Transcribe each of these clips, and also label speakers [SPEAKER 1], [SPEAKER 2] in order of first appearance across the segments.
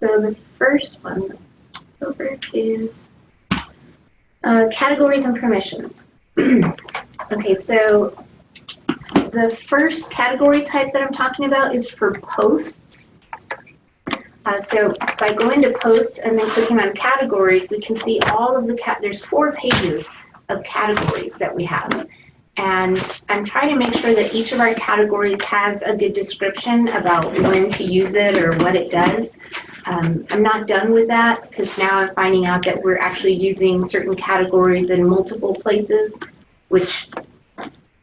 [SPEAKER 1] So the first one over is categories and permissions. Okay, so the first category type that I'm talking about is for posts. So by going to posts and then clicking on categories, we can see all of the there's 4 pages of categories that we have. And I'm trying to make sure that each of our categories has a good description about when to use it or what it does. I'm not done with that because now I'm finding out that we're actually using certain categories in multiple places, which,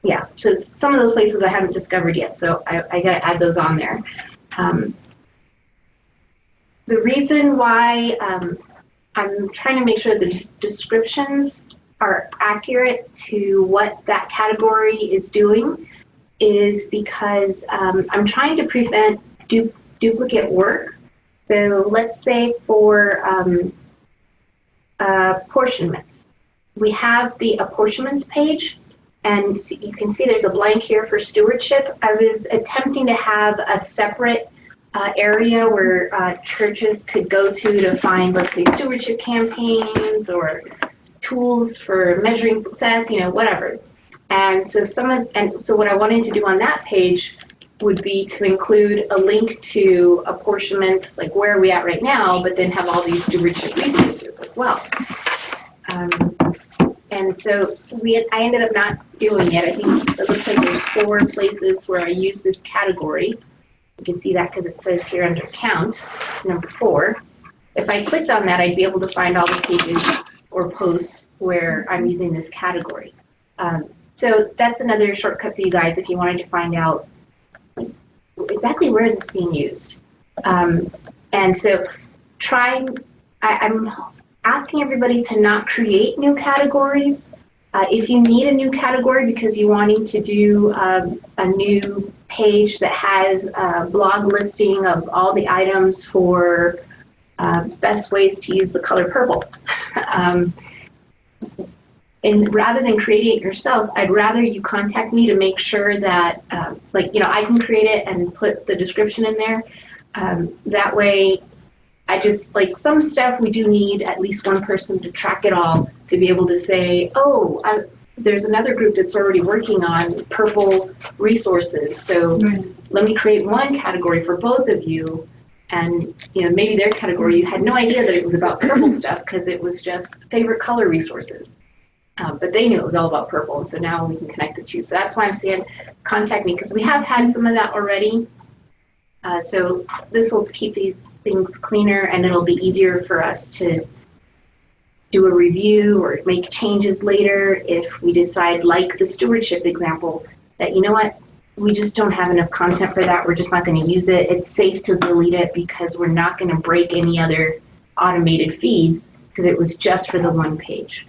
[SPEAKER 1] yeah, so some of those places I haven't discovered yet, so I got to add those on there. The reason why I'm trying to make sure the descriptions are accurate to what that category is doing is because I'm trying to prevent duplicate work. So let's say for apportionments, we have the apportionments page, and you can see there's a blank here for stewardship. I was attempting to have a separate area where churches could go to find, let's say, stewardship campaigns or tools for measuring success, you know, whatever. And so so what I wanted to do on that page would be to include a link to apportionments, like where are we at right now, but then have all these stewardship resources as well. And so I ended up not doing it. I think it looks like there's 4 places where I use this category. You can see that because it says here under count, number 4. If I clicked on that, I'd be able to find all the pages or posts where I'm using this category. So that's another shortcut for you guys if you wanted to find out exactly where is this being used. And so I'm asking everybody to not create new categories. If you need a new category because you're wanting to do a new page that has a blog listing of all the items for best ways to use the color purple. And rather than creating it yourself, I'd rather you contact me to make sure that, like, you know, I can create it and put the description in there. That way, I just, like, some stuff we do need at least one person to track it all to be able to say, oh, there's another group that's already working on purple resources. So let me create one category for both of you. And, you know, maybe their category, you had no idea that it was about purple stuff because it was just favorite color resources. But they knew it was all about purple, and so now we can connect the two. So that's why I'm saying contact me, because we have had some of that already. So this will keep these things cleaner, and it'll be easier for us to do a review or make changes later if we decide, like the stewardship example, that, you know what, we just don't have enough content for that. We're just not going to use it. It's safe to delete it because we're not going to break any other automated feeds because it was just for the one page.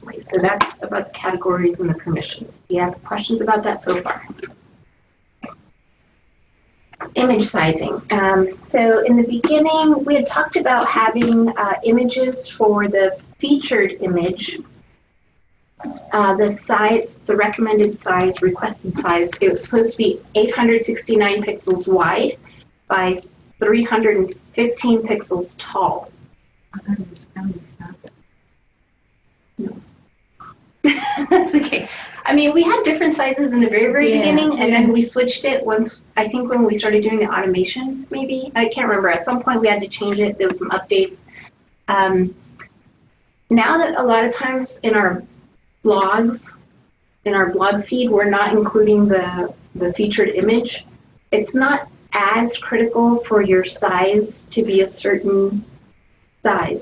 [SPEAKER 1] Okay, so that's about the categories and the permissions. Do you have questions about that so far? Image sizing. So in the beginning, we had talked about having images for the featured image. The size, the recommended size, requested size, it was supposed to be 869 pixels wide by 315 pixels tall. No. Okay. I mean, we had different sizes in the very beginning, and then we switched it once, I think when we started doing the automation, maybe. I can't remember. At some point, we had to change it. There was some updates. Now that a lot of times in our blogs, in our blog feed, we're not including the featured image, it's not as critical for your size to be a certain size.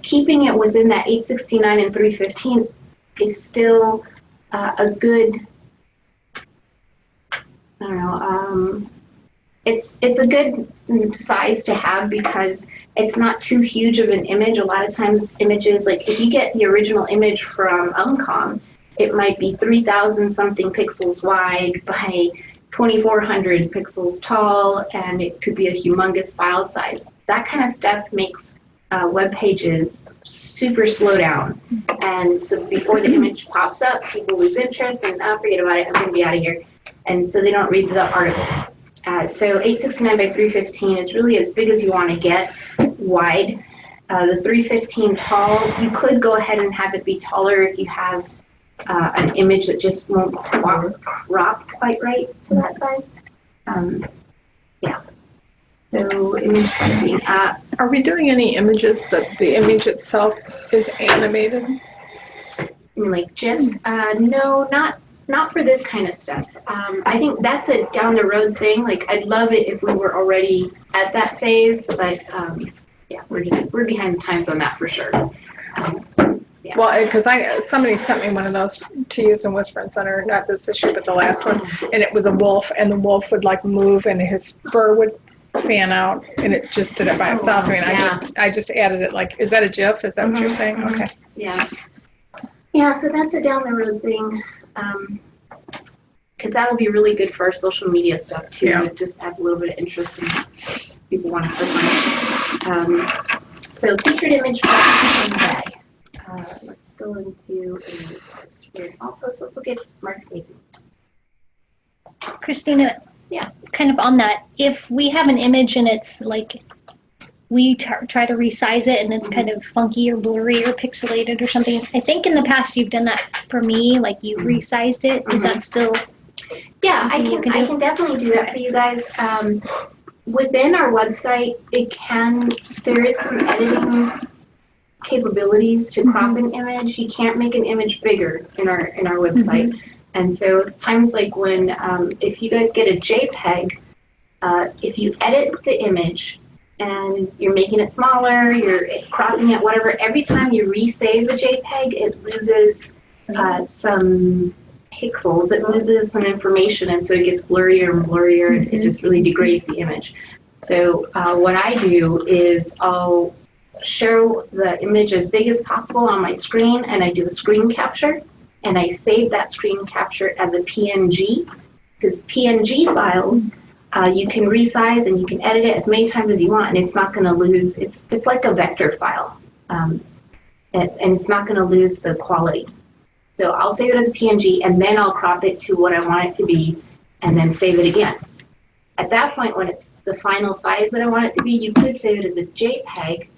[SPEAKER 1] Keeping it within that 869 and 315 is still a good, I don't know, it's a good size to have because it's not too huge of an image. A lot of times images, like if you get the original image from UMCOM, it might be 3,000 something pixels wide by 2,400 pixels tall, and it could be a humongous file size. That kind of stuff makes web pages super slow down. And so before the image pops up, people lose interest and forget about it, I'm going to be out of here. And so they don't read the article. So 869 by 315 is really as big as you want to get wide. The 315 tall, you could go ahead and have it be taller if you have an image that just won't crop quite right to that size. Yeah. So image sizing.
[SPEAKER 2] Are we doing any images that the image itself is animated?
[SPEAKER 1] Like GIFs? No, not for this kind of stuff. I think that's a down the road thing. Like I'd love it if we were already at that phase, but yeah, we're behind the times on that for sure. Yeah.
[SPEAKER 2] Well, because somebody sent me one of those to use in Whispering Thunder, not this issue, but the last one, and it was a wolf, and the wolf would like move, and his fur would fan out, and it just did it by itself. I mean,
[SPEAKER 1] yeah.
[SPEAKER 2] I just added it. Like, is that a GIF? Is that what you're saying? Okay.
[SPEAKER 1] Yeah. Yeah. So that's a down the road thing, because that will be really good for our social media stuff too. Yeah. It just adds a little bit of interest, and people want to click on it. So featured image versus embed. Let's go into let's look at Mark's Amazing.
[SPEAKER 3] Christina,
[SPEAKER 1] yeah,
[SPEAKER 3] kind of on that, if we have an image and it's like, we try to resize it and it's kind of funky or blurry or pixelated or something, I think in the past you've done that for me, like you resized it. Is that still?
[SPEAKER 1] Yeah, I can definitely do that for you guys. Within our website, there is some editing capabilities to crop an image. You can't make an image bigger in our website. And so times like when, if you guys get a JPEG, if you edit the image and you're making it smaller, you're cropping it, whatever, every time you resave the JPEG, it loses some pixels, it loses some information, and so it gets blurrier and blurrier. It just really degrades the image. So what I do is I'll show the image as big as possible on my screen, and I do a screen capture, and I save that screen capture as a PNG, because PNG files you can resize and you can edit it as many times as you want, and it's not going to lose. It's like a vector file, and it's not going to lose the quality. So I'll save it as a PNG, and then I'll crop it to what I want it to be, and then save it again. At that point, when it's the final size that I want it to be, you could save it as a JPEG.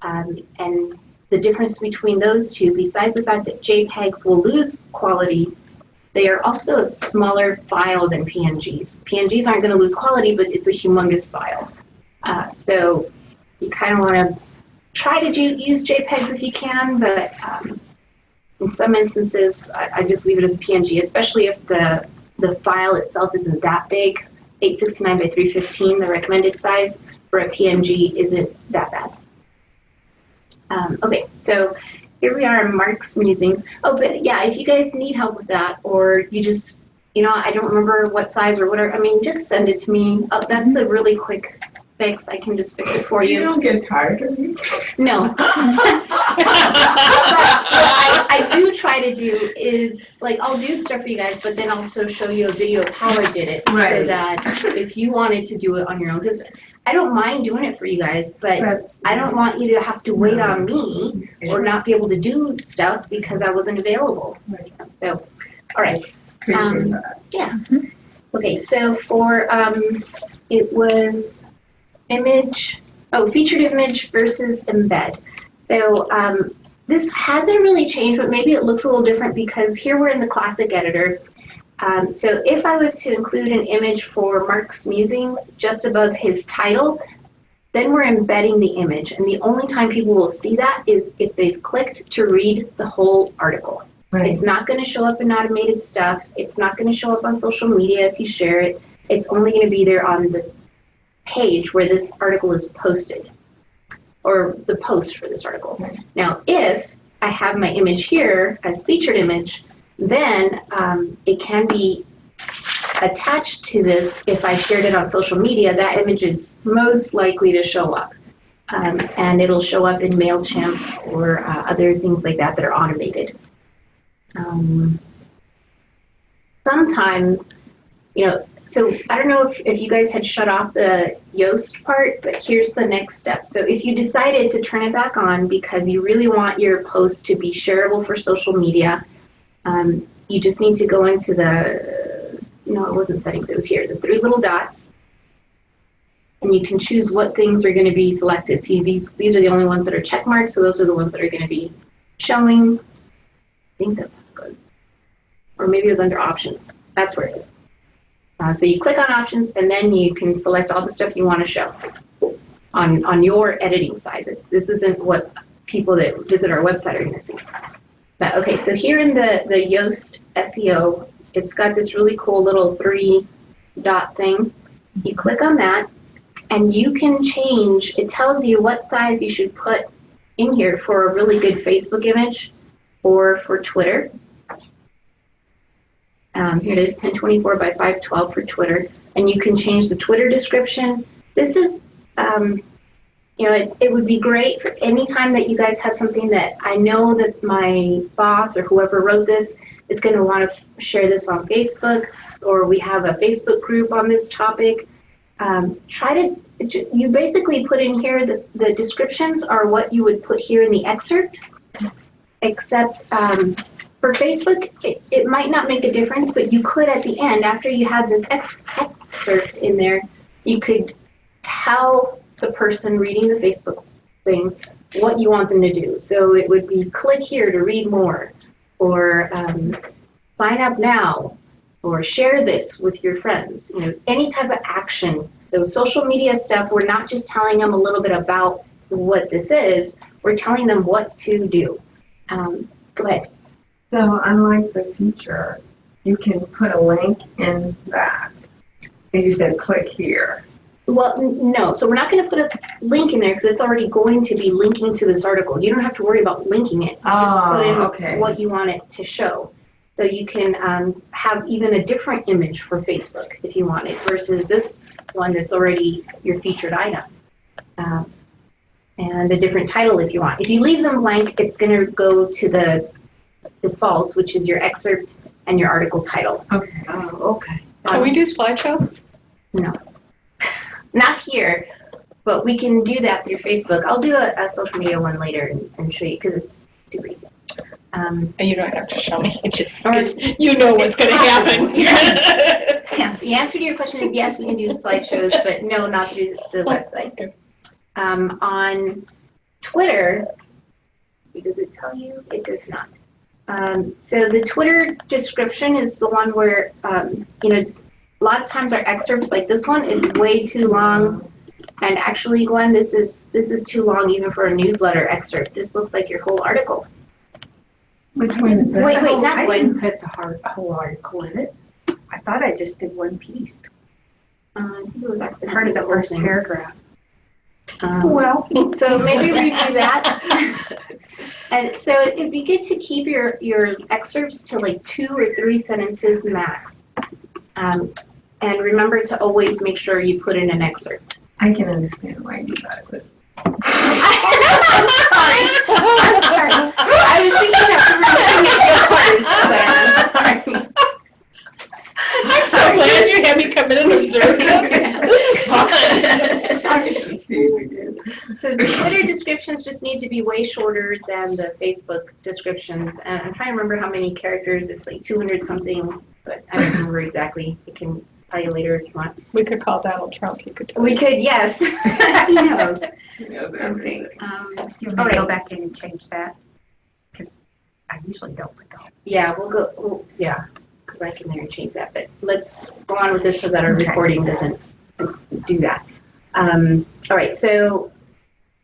[SPEAKER 1] And the difference between those two, besides the fact that JPEGs will lose quality, they are also a smaller file than PNGs. PNGs aren't going to lose quality, but it's a humongous file. So you kind of want to try to use JPEGs if you can, but in some instances, I just leave it as a PNG, especially if the file itself isn't that big. 869 by 315, the recommended size for a PNG, isn't that bad. Okay, so here we are in Mark's Musings. Oh, but yeah, if you guys need help with that, or you just, I don't remember what size or whatever, I mean, just send it to me. Oh, that's a really quick fix. I can just fix it for you.
[SPEAKER 4] You don't get tired of me?
[SPEAKER 1] No. But I do try to do is, like, I'll do stuff for you guys, but then also show you a video of how I did it, right, so that if you wanted to do it on your own, because I don't mind doing it for you guys, but I don't want you to have to wait on me or not be able to do stuff because I wasn't available. So, all right.
[SPEAKER 4] Appreciate that.
[SPEAKER 1] Yeah. Okay, so for, it was featured image versus embed. So this hasn't really changed, but maybe it looks a little different because here we're in the classic editor. So if I was to include an image for Mark's Musings just above his title, then we're embedding the image. And the only time people will see that is if they've clicked to read the whole article. Right. It's not going to show up in automated stuff. It's not going to show up on social media if you share it. It's only going to be there on the page where this article is posted, or the post for this article. Right. Now, if I have my image here as featured image, then it can be attached to this. If I shared it on social media, that image is most likely to show up. And it'll show up in MailChimp or other things like that are automated. Sometimes, so I don't know if you guys had shut off the Yoast part, but here's the next step. So if you decided to turn it back on because you really want your post to be shareable for social media, you just need to go into the, no, it wasn't settings, it was here, the three little dots, and you can choose what things are going to be selected. See, these are the only ones that are check marked, so those are the ones that are going to be showing. I think that's good. Or maybe it was under options. That's where it is. So you click on options, and then you can select all the stuff you want to show on your editing side. This isn't what people that visit our website are going to see. But okay, so here in the Yoast Seo, it's got this really cool little 3-dot thing. You click on that, and you can change. It tells you what size you should put in here for a really good Facebook image or for Twitter. Here it is, 1024 by 512 for Twitter, and you can change the Twitter description. This is, you know, it would be great for any time that you guys have something that I know that my boss or whoever wrote this is going to want to share this on Facebook, or we have a Facebook group on this topic. You basically put in here the descriptions are what you would put here in the excerpt, except for Facebook, it might not make a difference, but you could at the end, after you have this excerpt in there, you could tell the person reading the Facebook thing what you want them to do. So it would be click here to read more, or sign up now, or share this with your friends. You know, any type of action. So social media stuff, we're not just telling them a little bit about what this is, we're telling them what to do. Go ahead.
[SPEAKER 5] So unlike the feature, you can put a link in that. And you said click here.
[SPEAKER 1] Well, no. So we're not going to put a link in there because it's already going to be linking to this article. You don't have to worry about linking it. Just put in what you want it to show. So you can have even a different image for Facebook if you want it versus this one that's already your featured item. And a different title if you want. If you leave them blank, it's going to go to the default, which is your excerpt and your article title.
[SPEAKER 5] Okay. Oh, okay.
[SPEAKER 2] Can we do slideshows?
[SPEAKER 1] No. Not here, but we can do that through Facebook. I'll do a social media one later and show you because it's super easy.
[SPEAKER 2] And you don't have to show me, because you know what's going to happen.
[SPEAKER 1] Yeah. The answer to your question is yes, we can do the slideshows, but no, not through the website. On Twitter, does it tell you? It does not. So the Twitter description is the one where, you know, a lot of times our excerpts like this one is way too long. And actually, Gwen, this is too long even for a newsletter excerpt. This looks like your whole article.
[SPEAKER 5] Which one is that?
[SPEAKER 1] Wait, not
[SPEAKER 5] I
[SPEAKER 1] Gwen.
[SPEAKER 5] didn't put the whole article in it. I thought I just did one piece.
[SPEAKER 1] I think it was actually
[SPEAKER 5] Part of the first
[SPEAKER 1] thing.
[SPEAKER 5] paragraph.
[SPEAKER 1] Well, so maybe redo that. And so it'd be good to keep your excerpts to like 2 or 3 sentences max. And remember to always make sure you put in an excerpt.
[SPEAKER 5] I can understand why you thought it was.
[SPEAKER 1] I'm sorry. I was thinking that we were doing it yours, but I'm sorry.
[SPEAKER 2] I'm so glad you had me come in and observe this. This is fun.
[SPEAKER 1] So the Twitter descriptions just need to be way shorter than the Facebook descriptions. And I'm trying to remember how many characters. It's like 200 something, but I don't remember exactly. I can tell you later if you want.
[SPEAKER 2] We could call Donald Trump. He could tell
[SPEAKER 1] We
[SPEAKER 2] us.
[SPEAKER 1] could, yes. He knows.
[SPEAKER 5] Okay.
[SPEAKER 6] Do you want me to go back in and change that? Because I usually don't put those.
[SPEAKER 1] Yeah, we'll go. Yeah, go back in there and change that. But let's go on with this so that our recording doesn't do that. All right. So,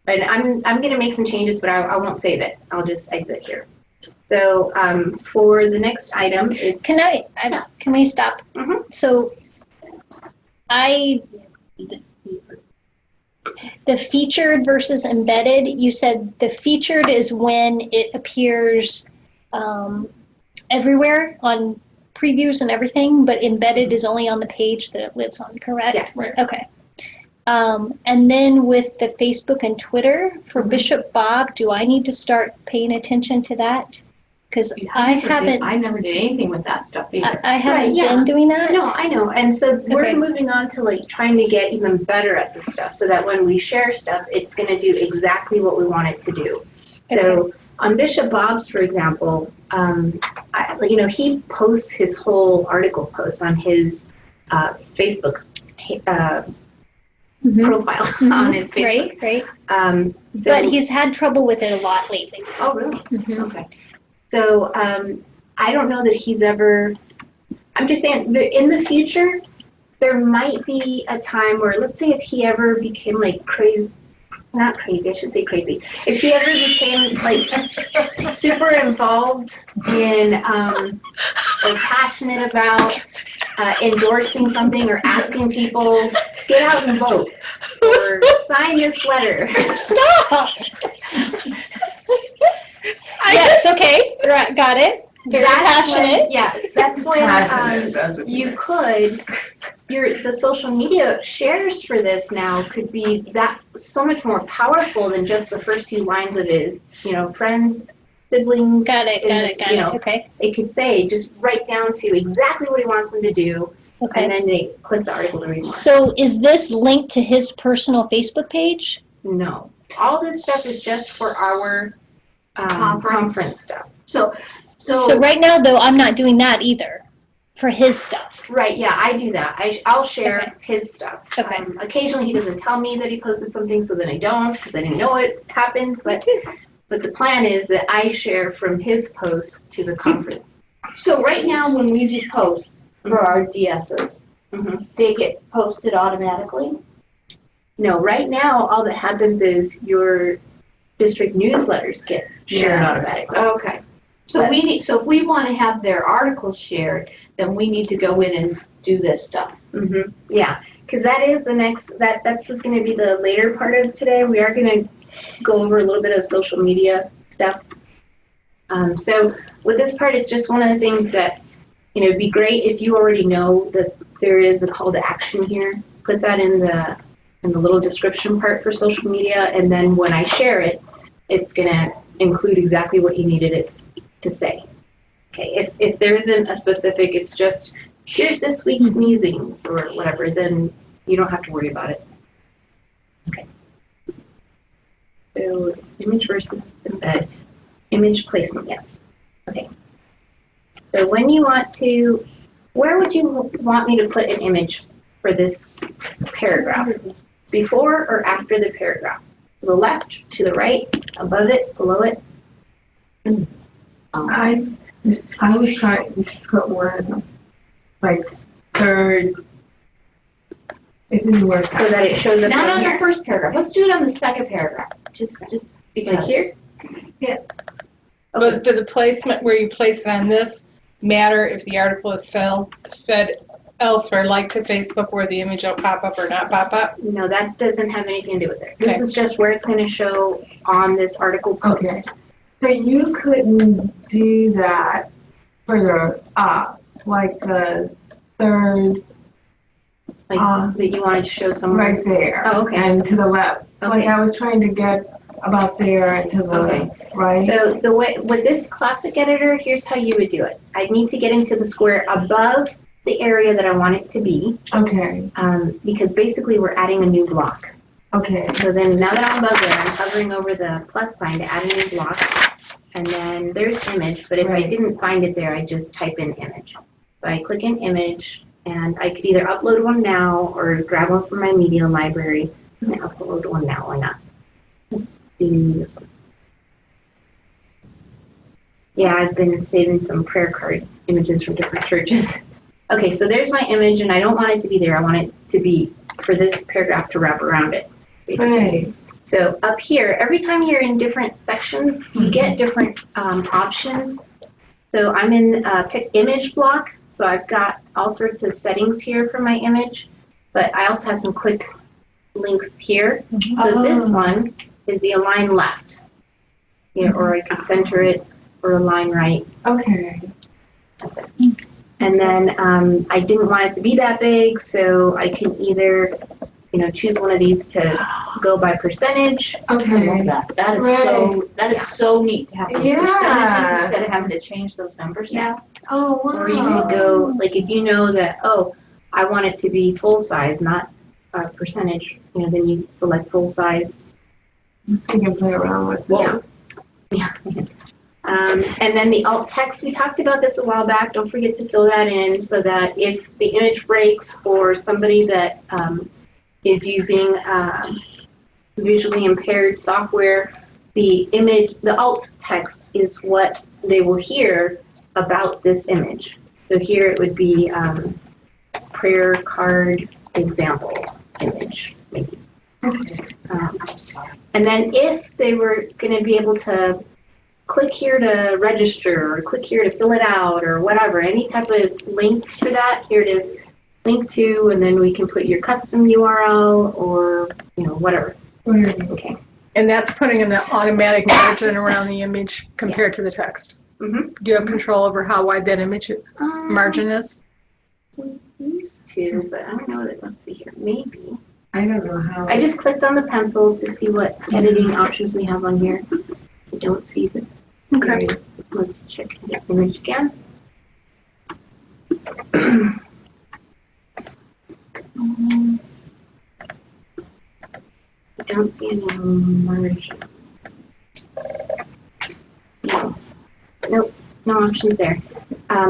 [SPEAKER 1] and I'm going to make some changes, but I won't save it. I'll just exit here. So for the next item, it's,
[SPEAKER 3] Can we stop?
[SPEAKER 1] Mhm.
[SPEAKER 3] So the featured versus embedded, you said the featured is when it appears everywhere on previews and everything, but embedded is only on the page that it lives on, correct?
[SPEAKER 1] Yes. Right.
[SPEAKER 3] Okay. And then with the Facebook and Twitter, for
[SPEAKER 1] Mhm.
[SPEAKER 3] Bishop Bob, do I need to start paying attention to that? Because I haven't
[SPEAKER 6] never did anything with that stuff either.
[SPEAKER 3] I haven't
[SPEAKER 1] Right, yeah.
[SPEAKER 3] been doing that.
[SPEAKER 1] no, I know. And so we're
[SPEAKER 3] Okay.
[SPEAKER 1] moving on to like trying to get even better at this stuff so that when we share stuff, it's going to do exactly what we want it to do. So on Bishop Bob's, for example, he posts his whole article post on his Facebook profile on his Facebook.
[SPEAKER 3] Right.
[SPEAKER 1] So,
[SPEAKER 3] But he's had trouble with it a lot lately.
[SPEAKER 1] oh, really?
[SPEAKER 3] Mhm.
[SPEAKER 1] Okay. So I don't know that he's ever, I'm just saying, in the future, there might be a time where, let's say if he ever became like crazy, not crazy, I should say crazy. If he ever became like super involved in or passionate about endorsing something or asking people, get out and vote or sign this letter.
[SPEAKER 3] Stop! Yes, okay, got it. Very passionate.
[SPEAKER 1] That's when
[SPEAKER 5] Passionate, that's what
[SPEAKER 1] you could, the social media shares for this now could be that so much more powerful than just the first few lines of his, friends, siblings.
[SPEAKER 3] Got it, okay.
[SPEAKER 1] It could say, just write down to exactly what he wants them to do,
[SPEAKER 3] Okay.
[SPEAKER 1] and then they click the article to read more.
[SPEAKER 3] So is this linked to his personal Facebook page?
[SPEAKER 1] No. All this stuff is just for our conference stuff. So
[SPEAKER 3] right now, though, I'm not doing that either for his stuff.
[SPEAKER 1] right, yeah, I do that. I'll share
[SPEAKER 3] Okay.
[SPEAKER 1] his stuff.
[SPEAKER 3] Okay.
[SPEAKER 1] Occasionally he doesn't tell me that he posted something, so then I don't, because I didn't know it happened. But the plan is that I share from his post to the conference.
[SPEAKER 7] So right now, when we do posts for our DSs, they get posted automatically?
[SPEAKER 1] No, right now all that happens is your district newsletters get shared automatically.
[SPEAKER 7] Okay. So if we want to have their articles shared, then we need to go in and do this stuff.
[SPEAKER 1] Yeah, because that is the next, that's just going to be the later part of today. We are going to go over a little bit of social media stuff. So with this part, it's just one of the things that, it'd be great if you already know that there is a call to action here. Put that in the little description part for social media, and then when I share it, it's going to include exactly what you needed it to say. Okay, if there isn't a specific, it's just, here's this week's musings or whatever, then you don't have to worry about it. Okay. So image versus embed. Image placement, yes. Okay. So when you want to, where would you want me to put an image for this paragraph? Before or after the paragraph? To the left, to the right, above it, below it?
[SPEAKER 5] I was trying to put one, like, third. It didn't work.
[SPEAKER 1] So that it shows up
[SPEAKER 7] Not
[SPEAKER 1] on
[SPEAKER 7] on the
[SPEAKER 1] here.
[SPEAKER 7] first paragraph. Let's do it on the second paragraph. Just because.
[SPEAKER 1] Like here?
[SPEAKER 2] But does the placement where you place it on this matter if the article is fed elsewhere, like to Facebook, where the image will pop up or not pop up?
[SPEAKER 1] No, that doesn't have anything to do with it.
[SPEAKER 2] Okay.
[SPEAKER 1] This is just where it's going to show on this article post.
[SPEAKER 5] Okay. So you couldn't do that further up, like the third,
[SPEAKER 1] Like that you wanted to show somewhere.
[SPEAKER 5] right there.
[SPEAKER 1] Oh, okay.
[SPEAKER 5] And to the left. Like
[SPEAKER 1] Okay.
[SPEAKER 5] I was trying to get about there and to the
[SPEAKER 1] Okay.
[SPEAKER 5] right.
[SPEAKER 1] So the way with this classic editor, here's how you would do it. I'd need to get into the square above the area that I want it to be,
[SPEAKER 5] Okay.
[SPEAKER 1] because basically we're adding a new block.
[SPEAKER 5] Okay.
[SPEAKER 1] So then now that I'm above there, I'm hovering over the plus sign to add a new block, and then there's image. But if I
[SPEAKER 5] Right.
[SPEAKER 1] didn't find it there, I just type in image. So I click in image, and I could either upload one now or grab one from my media library and upload one now or not. Let's do this one. Yeah, I've been saving some prayer card images from different churches. Okay, so there's my image, and I don't want it to be there. I want it to be for this paragraph to wrap around it.
[SPEAKER 5] Right.
[SPEAKER 1] So up here, every time you're in different sections, you get different options. So I'm in pick image block, so I've got all sorts of settings here for my image, but I also have some quick links here. So this one is the align left, or I can center it or align right.
[SPEAKER 5] Okay.
[SPEAKER 1] And then I didn't want it to be that big, so I can either, choose one of these to go by percentage.
[SPEAKER 7] I love
[SPEAKER 5] Okay.
[SPEAKER 7] that. That is so neat to have those
[SPEAKER 5] Yeah.
[SPEAKER 7] percentages instead of having to change those numbers now.
[SPEAKER 5] Oh, wow.
[SPEAKER 1] Or you could go, like if you know that, I want it to be full size, not a percentage, then you select full size.
[SPEAKER 5] So you can play around with it.
[SPEAKER 1] Yeah. And then the alt text, we talked about this a while back. Don't forget to fill that in so that if the image breaks or somebody that is using visually impaired software, the image, the alt text is what they will hear about this image. So here it would be prayer card example image, maybe. And then if they were going to be able to click here to register or click here to fill it out or whatever, any type of links for that, here it is, link to, and then we can put your custom URL or, whatever. Okay.
[SPEAKER 2] And that's putting an automatic margin around the image compared to the text.
[SPEAKER 1] Mm-hmm.
[SPEAKER 2] Do you have control over how wide that image margin is?
[SPEAKER 1] We used to, but I don't know that. Let's see here. Maybe.
[SPEAKER 5] I don't know how.
[SPEAKER 1] I just clicked on the pencil to see what editing options we have on here. I don't see the.
[SPEAKER 2] Okay.
[SPEAKER 1] Let's check the image again. I don't see any margin. No. Nope, no options there.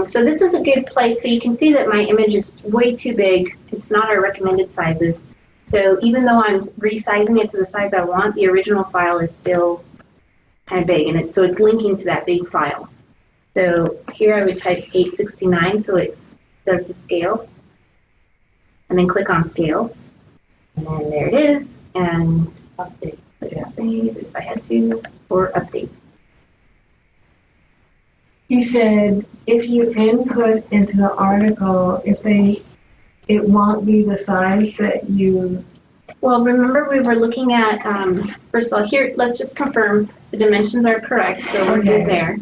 [SPEAKER 1] So this is a good place. So you can see that my image is way too big. It's not our recommended sizes. So even though I'm resizing it to the size I want, the original file is still kind of big, and so it's linking to that big file. So here I would type 869, so it does the scale, and then click on scale, and then there it is, and update. Save if I had to, or update.
[SPEAKER 5] You said if you input into the article, it won't be the size that you.
[SPEAKER 1] Well, remember we were looking at, first of all, here, let's just confirm the dimensions are correct, so we're good there.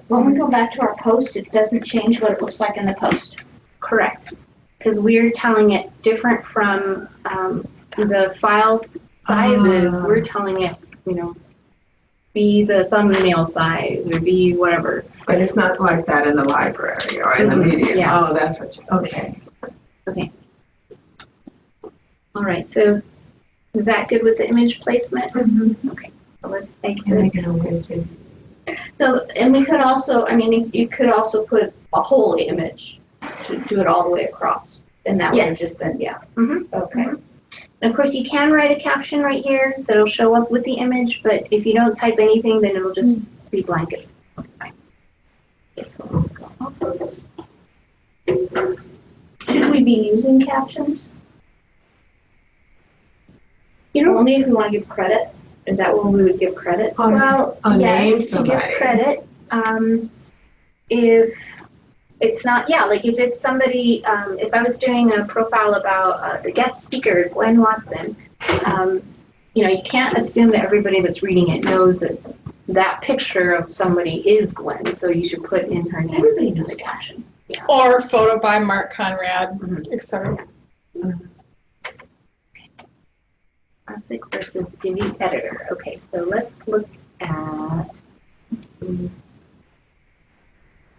[SPEAKER 7] When we go back to our post, it doesn't change what it looks like in the post.
[SPEAKER 1] Correct, because we're telling it different from the file sizes. We're telling it, be the thumbnail size or be whatever.
[SPEAKER 5] But it's not like that in the library or in the media.
[SPEAKER 1] Yeah.
[SPEAKER 5] Oh, that's what you, okay.
[SPEAKER 1] Okay. All right, so is that good with the image placement?
[SPEAKER 5] Mm-hmm.
[SPEAKER 1] Okay, so let's make
[SPEAKER 5] And I
[SPEAKER 1] it.
[SPEAKER 5] can always do.
[SPEAKER 7] So, and we could also, you could also put a whole image to do it all the way across. And that would
[SPEAKER 1] Yes.
[SPEAKER 7] just then, yeah.
[SPEAKER 1] Mm-hmm.
[SPEAKER 7] Okay.
[SPEAKER 1] And of course, you can write a caption right here that'll show up with the image, but if you don't type anything, then it'll just be blanket. Okay, so we'll go off those.
[SPEAKER 7] Should we be using captions? Only if we want to give credit? Is that when we would give credit?
[SPEAKER 1] Well,
[SPEAKER 5] name
[SPEAKER 1] yes, to give
[SPEAKER 5] somebody.
[SPEAKER 1] credit, if it's not, like if it's somebody, if I was doing a profile about the guest speaker, Gwen Watson, you can't assume that everybody that's reading it knows that that picture of somebody is Gwen, so you should put in her name.
[SPEAKER 7] Everybody knows a caption.
[SPEAKER 1] Yeah.
[SPEAKER 2] Or photo by Mark Conrad, etc.
[SPEAKER 1] Classic versus Divi editor. Okay, so let's look at,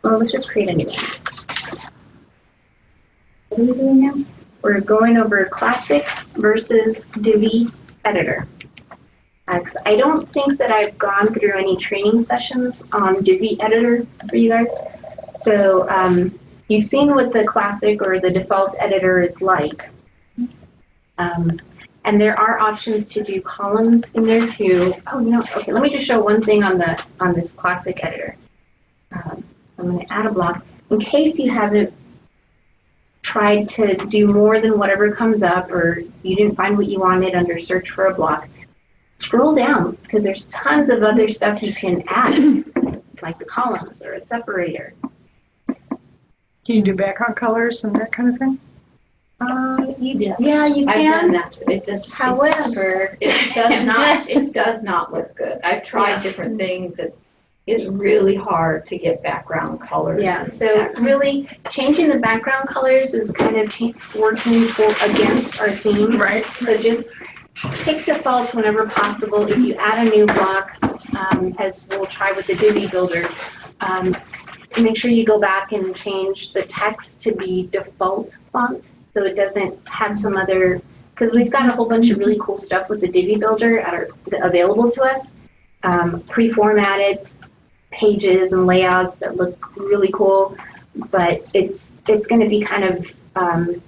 [SPEAKER 1] well, let's just create a new one. What are we doing now? We're going over classic versus Divi editor. I don't think that I've gone through any training sessions on Divi editor for you guys. So you've seen what the classic or the default editor is like. And there are options to do columns in there too. Oh, okay, let me just show one thing on this classic editor. I'm going to add a block. In case you haven't tried to do more than whatever comes up or you didn't find what you wanted under search for a block, scroll down because there's tons of other stuff you can add, like the columns or a separator.
[SPEAKER 2] Can you do background colors and that kind of thing?
[SPEAKER 7] Yes.
[SPEAKER 1] Yeah, you
[SPEAKER 7] I've
[SPEAKER 1] can.
[SPEAKER 7] done that. It just.
[SPEAKER 1] However,
[SPEAKER 7] It does not look good. I've tried
[SPEAKER 1] Yeah.
[SPEAKER 7] different things. It's really hard to get background colors.
[SPEAKER 1] yeah,
[SPEAKER 7] and
[SPEAKER 1] so
[SPEAKER 7] text.
[SPEAKER 1] really changing the background colors is kind of working against our theme.
[SPEAKER 2] Right.
[SPEAKER 1] So just pick default whenever possible. If you add a new block, as we'll try with the Divi Builder, make sure you go back and change the text to be default font so it doesn't have some other, because we've got a whole bunch of really cool stuff with the Divi Builder available to us, pre-formatted pages and layouts that look really cool, but it's going to be kind of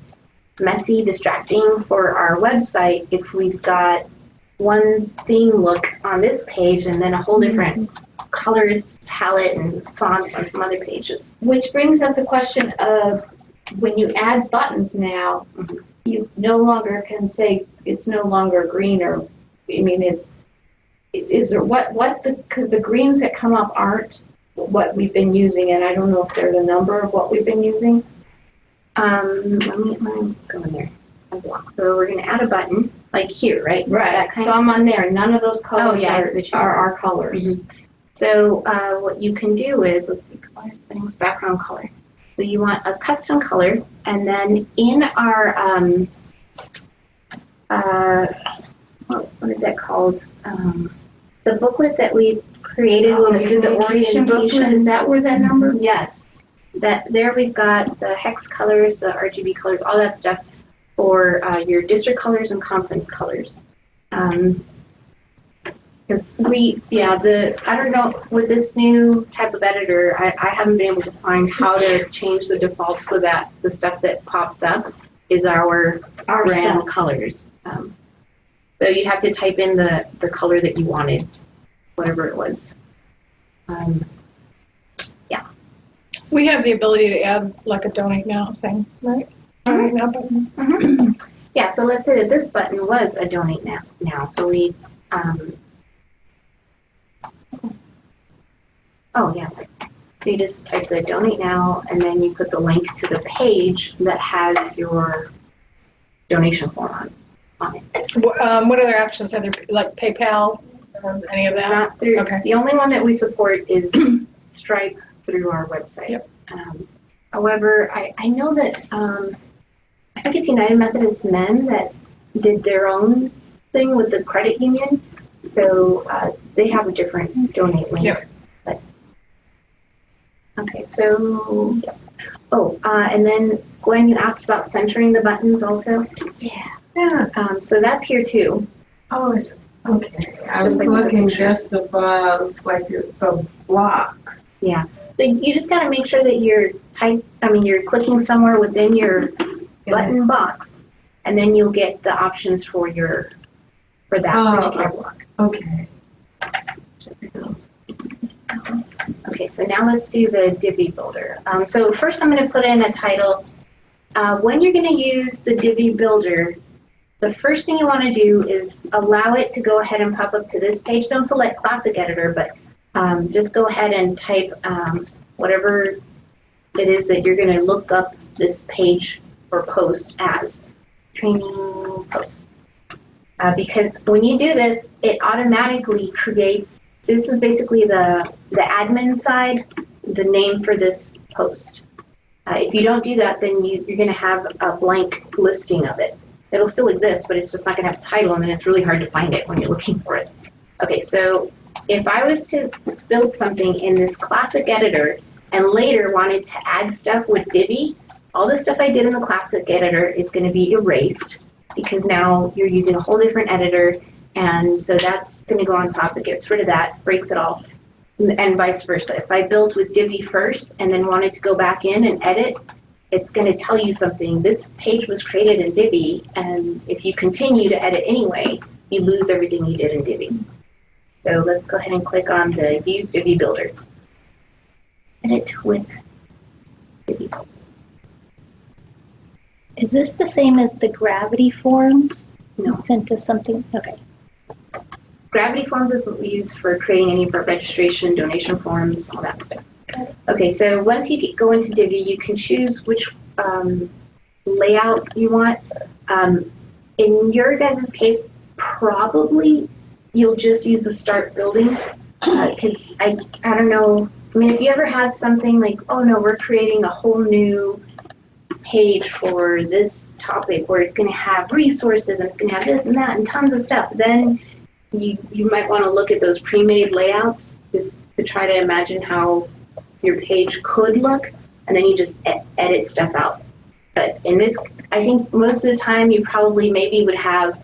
[SPEAKER 1] messy, distracting for our website if we've got one theme look on this page and then a whole different colors palette and fonts on some other pages.
[SPEAKER 7] Which brings up the question of when you add buttons now, you no longer can say it's no longer green or, I mean, is there, what's the, because the greens that come up aren't what we've been using, and I don't know if they're the number of what we've been using.
[SPEAKER 1] Let me go in there. So we're going to add a button, like here, right?
[SPEAKER 7] Right, so I'm on there, none of those colors are our colors.
[SPEAKER 1] Mm-hmm. So what you can do is, let's see, color settings, background color. So you want a custom color, and then in our, what is that called? The booklet that we created when we did the orientation
[SPEAKER 7] booklet, is that where that number?
[SPEAKER 1] Yes. There we've got the hex colors, the RGB colors, all that stuff for your district colors and conference colors. Because I don't know, with this new type of editor, I haven't been able to find how to change the default so that the stuff that pops up is our brand colors. So you have to type in the color that you wanted, whatever it was.
[SPEAKER 2] We have the ability to add like a donate now thing, right? Donate now button.
[SPEAKER 1] Yeah, so let's say that this button was a donate now. So we, so you just type the donate now, and then you put the link to the page that has your donation form on it.
[SPEAKER 2] What other options are there, like PayPal or any of that?
[SPEAKER 1] Not through,
[SPEAKER 2] Okay.
[SPEAKER 1] The only one that we support is Stripe through our website.
[SPEAKER 2] Yep.
[SPEAKER 1] However, I know that, I think it's United Methodist Men that did their own thing with the credit union, so they have a different donate link.
[SPEAKER 2] Yep.
[SPEAKER 1] But, okay, so, and then Gwen, you asked about centering the buttons also.
[SPEAKER 5] Yeah.
[SPEAKER 1] So that's here too.
[SPEAKER 5] Oh, it's, okay. I was looking just above, like, the block.
[SPEAKER 1] Yeah. So you just got to make sure that you're you're clicking somewhere within your button box, and then you'll get the options for that particular block.
[SPEAKER 5] Okay.
[SPEAKER 1] Okay, so now let's do the Divi Builder. So first I'm going to put in a title. When you're going to use the Divi Builder, the first thing you want to do is allow it to go ahead and pop up to this page. Don't select Classic Editor, but just go ahead and type whatever it is that you're going to look up this page or post as training post. Because when you do this, it automatically creates, this is basically the admin side, the name for this post. If you don't do that, then you're going to have a blank listing of it. It'll still exist, but it's just not going to have a title, and then it's really hard to find it when you're looking for it. Okay, so if I was to build something in this classic editor and later wanted to add stuff with Divi, all the stuff I did in the classic editor is going to be erased because now you're using a whole different editor, and so that's going to go on top. It gets rid of that, breaks it all, and vice versa. If I built with Divi first and then wanted to go back in and edit, it's going to tell you something. This page was created in Divi, and if you continue to edit anyway, you lose everything you did in Divi. So let's go ahead and click on the Use Divi Builder. Edit with Divi Builder.
[SPEAKER 3] Is this the same as the gravity forms?
[SPEAKER 1] No.
[SPEAKER 3] Sent to something? Okay.
[SPEAKER 1] Gravity Forms is what we use for creating any of our registration, donation forms, all that stuff. Okay, so once you go into Divi, you can choose which layout you want. In your guys' case, probably you'll just use the Start Building, because I don't know. I mean, if you ever have something like, oh no, we're creating a whole new page for this topic where it's going to have resources and it's going to have this and that and tons of stuff, then you might want to look at those pre-made layouts to try to imagine how your page could look, and then you just edit stuff out. But in this, I think most of the time you probably maybe would have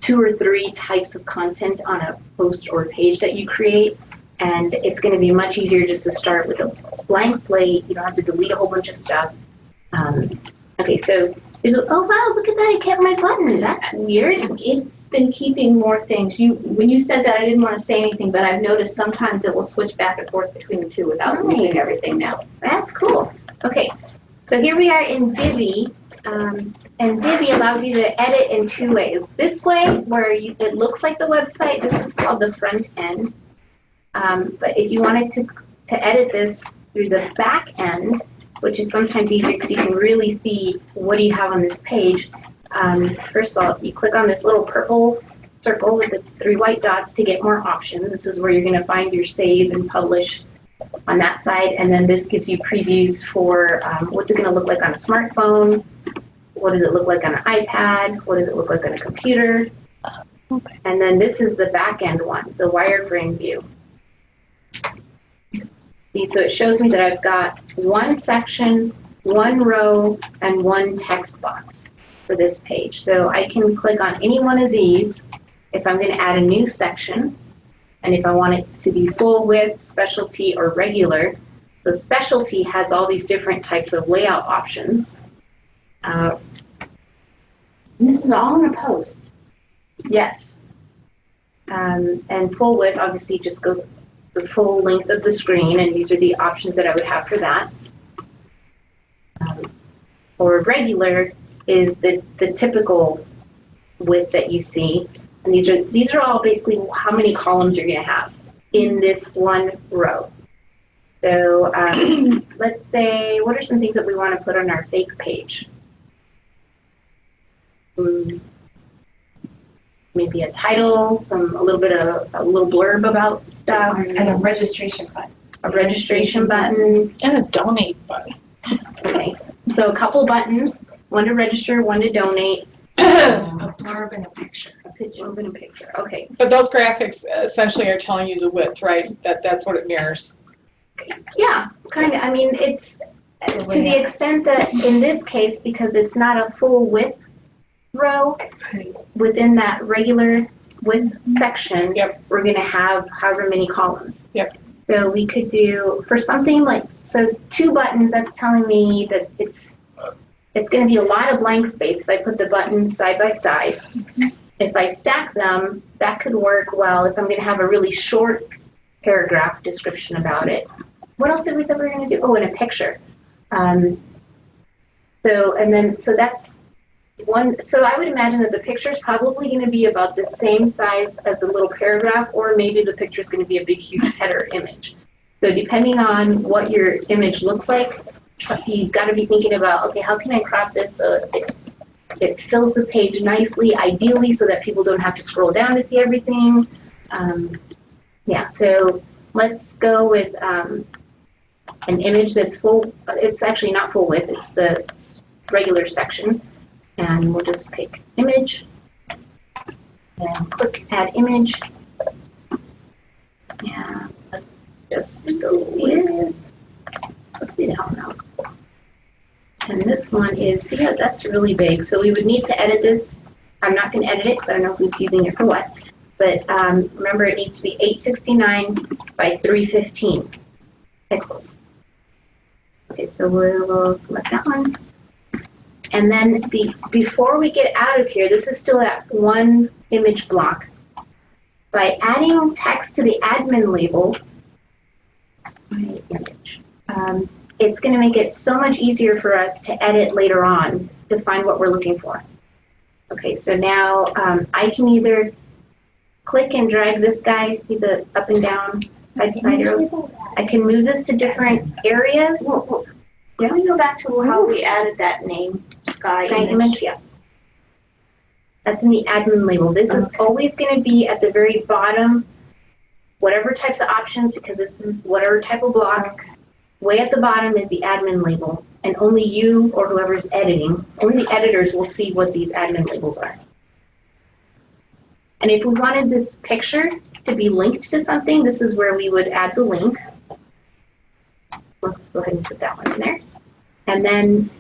[SPEAKER 1] 2 or 3 types of content on a post or page that you create, and it's going to be much easier just to start with a blank slate. You don't have to delete a whole bunch of stuff. Okay, so oh wow, look at that! It kept my button. That's weird.
[SPEAKER 7] It's been keeping more things. When you said that, I didn't want to say anything, but I've noticed sometimes it will switch back and forth between the two without losing
[SPEAKER 1] Nice.
[SPEAKER 7] everything now.
[SPEAKER 1] That's cool. Okay, so here we are in Divi, and Divi allows you to edit in two ways. This way, where it looks like the website, this is called the front end. But if you wanted to edit this through the back end, which is sometimes easier because you can really see what do you have on this page. First of all, you click on this little purple circle with the 3 white dots to get more options. This is where you're going to find your save and publish on that side. And then this gives you previews for what's it going to look like on a smartphone, what does it look like on an iPad, what does it look like on a computer.
[SPEAKER 3] Okay.
[SPEAKER 1] And then this is the back end one, the wireframe view. See, so it shows me that I've got one section, one row, and one text box for this page. So I can click on any one of these if I'm going to add a new section, and if I want it to be full width, specialty, or regular. So specialty has all these different types of layout options.
[SPEAKER 7] This is all in a post.
[SPEAKER 1] Yes. And full width obviously just goes the full length of the screen, and these are the options that I would have for that. Or regular is the typical width that you see, and these are all basically how many columns you're going to have in this one row. So let's say, what are some things that we want to put on our fake page? Maybe a title, a little blurb about stuff,
[SPEAKER 6] And a registration button.
[SPEAKER 1] a registration button.
[SPEAKER 2] And a donate button.
[SPEAKER 1] Okay, so a couple buttons, one to register, one to donate.
[SPEAKER 6] A blurb and a picture.
[SPEAKER 1] A picture and a picture. Okay.
[SPEAKER 2] But those graphics essentially are telling you the width, right? That's what it mirrors.
[SPEAKER 1] Yeah, kind of. I mean, it's to the extent that in this case, because it's not a full width row within that regular width section,
[SPEAKER 2] Yep.
[SPEAKER 1] we're going to have however many columns.
[SPEAKER 2] Yep.
[SPEAKER 1] So we could do, for something like, so 2 buttons, that's telling me that it's going to be a lot of blank space if I put the buttons side by side. If I stack them, that could work well if I'm going to have a really short paragraph description about it. What else did we say we were going to do? Oh, and a picture. So that's one. So I would imagine that the picture is probably going to be about the same size as the little paragraph, or maybe the picture is going to be a big, huge header image. So depending on what your image looks like, you've got to be thinking about, okay, how can I crop this so it fills the page nicely, ideally, so that people don't have to scroll down to see everything. Yeah, so let's go with an image that's full. It's actually not full width, it's the regular section. And we'll just pick image, and click add image. And let's just go with, let's see how now. And this one is, yeah, that's really big. So we would need to edit this. I'm not going to edit it because I don't know who's using it for what. But remember, it needs to be 869 by 315 pixels. Okay, so we'll select that one. And then before we get out of here, this is still at one image block. By adding text to the admin label, it's going to make it so much easier for us to edit later on to find what we're looking for. Okay, so now I can either click and drag this guy, see the up and down side arrows. I can move this to different areas.
[SPEAKER 7] Can we go back to how we added that name? Guy image?
[SPEAKER 1] Yeah. That's in the admin label. This is always going to be at the very bottom, whatever types of options, because this is whatever type of block. Way at the bottom is the admin label, and only you or whoever's editing, only the editors will see what these admin labels are. And if we wanted this picture to be linked to something, this is where we would add the link. Let's go ahead and put that one in there. And then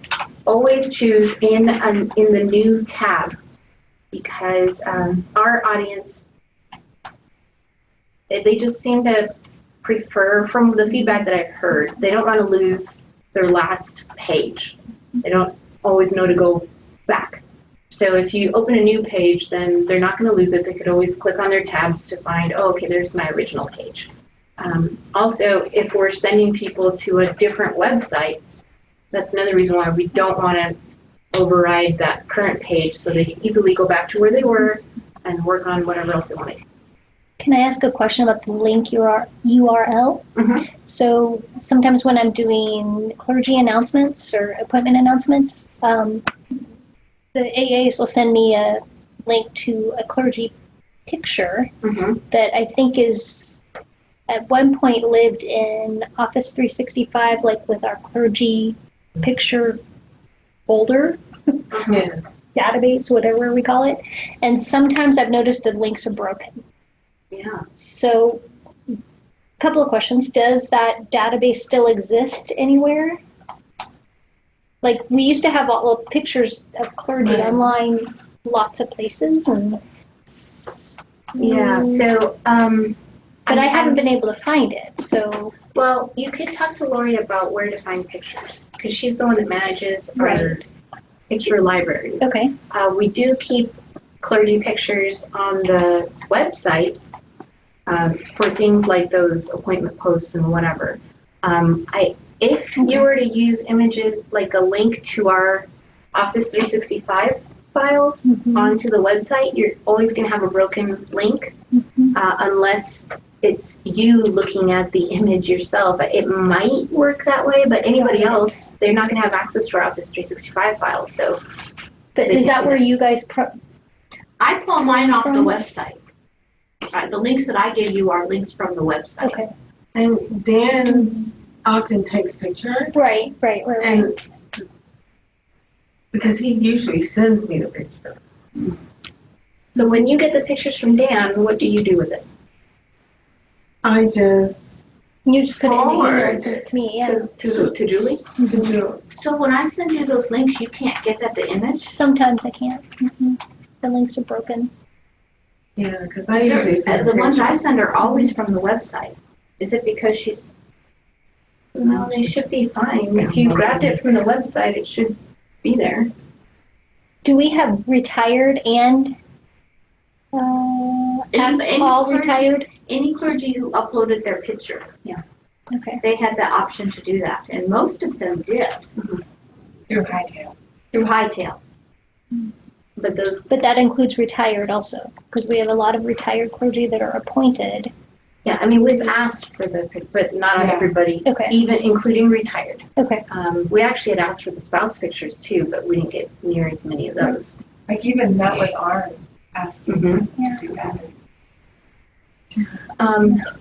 [SPEAKER 1] always choose in the new tab, because our audience, they just seem to prefer, from the feedback that I've heard, they don't want to lose their last page. They don't always know to go back. So if you open a new page, then they're not going to lose it. They could always click on their tabs to find, oh, okay, there's my original page. Also, if we're sending people to a different website, that's another reason why we don't want to override that current page, so they can easily go back to where they were and work on whatever else they want to do.
[SPEAKER 3] Can I ask a question about the link URL?
[SPEAKER 1] Mm-hmm.
[SPEAKER 3] So sometimes when I'm doing clergy announcements or appointment announcements, the AAs will send me a link to a clergy picture
[SPEAKER 1] Mm-hmm.
[SPEAKER 3] that I think is at one point lived in Office 365, like with our clergy picture folder,
[SPEAKER 5] Yeah.
[SPEAKER 3] database, whatever we call it. And sometimes I've noticed the links are broken.
[SPEAKER 1] Yeah.
[SPEAKER 3] So, a couple of questions. Does that database still exist anywhere? Like, we used to have all the pictures of clergy
[SPEAKER 1] Right.
[SPEAKER 3] online lots of places, and
[SPEAKER 1] Yeah. So,
[SPEAKER 3] but I haven't been able to find it. So,
[SPEAKER 1] well, you could talk to Lori about where to find pictures, because she's the one that manages our
[SPEAKER 3] Right.
[SPEAKER 1] picture library.
[SPEAKER 3] okay.
[SPEAKER 1] We do keep clergy pictures on the website for things like those appointment posts and whatever. If you were to use images like a link to our Office 365 files
[SPEAKER 3] Mhm.
[SPEAKER 1] onto the website, you're always going to have a broken link unless it's you looking at the image yourself. It might work that way, but anybody else, they're not going to have access to our Office 365 files. So,
[SPEAKER 3] But is that where you guys
[SPEAKER 7] I pull mine off the
[SPEAKER 3] From-
[SPEAKER 7] website. The links that I give you are links from the website.
[SPEAKER 3] Okay.
[SPEAKER 5] And Dan often takes pictures,
[SPEAKER 3] Right.
[SPEAKER 5] and because he usually sends me the picture.
[SPEAKER 1] so when you get the pictures from Dan, what do you do with it?
[SPEAKER 5] I just
[SPEAKER 3] You just put it in the email
[SPEAKER 5] Forward
[SPEAKER 3] and send it to me, yeah.
[SPEAKER 1] To Julie?
[SPEAKER 5] to do.
[SPEAKER 7] So when I send you those links, you can't get at the image?
[SPEAKER 3] Sometimes I can't. The links are broken.
[SPEAKER 5] Yeah, because I usually send
[SPEAKER 7] The ones I
[SPEAKER 5] pictures.
[SPEAKER 7] send are always from the website. Is it because she's,
[SPEAKER 1] No, they should be fine. If you grabbed it from the website, it should be there.
[SPEAKER 3] Do we have retired and
[SPEAKER 7] Any
[SPEAKER 3] all
[SPEAKER 7] clergy-
[SPEAKER 3] retired?
[SPEAKER 7] any clergy who uploaded their picture,
[SPEAKER 3] Okay.
[SPEAKER 7] they had the option to do that, and most of them did
[SPEAKER 5] Through Hightail.
[SPEAKER 7] through Hightail.
[SPEAKER 1] But those,
[SPEAKER 3] But that includes retired also, because we have a lot of retired clergy that are appointed.
[SPEAKER 1] yeah, I mean, we've asked for the, but not on
[SPEAKER 5] Yeah.
[SPEAKER 1] everybody,
[SPEAKER 3] Okay.
[SPEAKER 1] even including retired.
[SPEAKER 3] Okay.
[SPEAKER 1] We actually had asked for the spouse pictures too, but we didn't get near as many of those.
[SPEAKER 5] Like even not with ours, asking
[SPEAKER 1] Mhm.
[SPEAKER 5] to do that.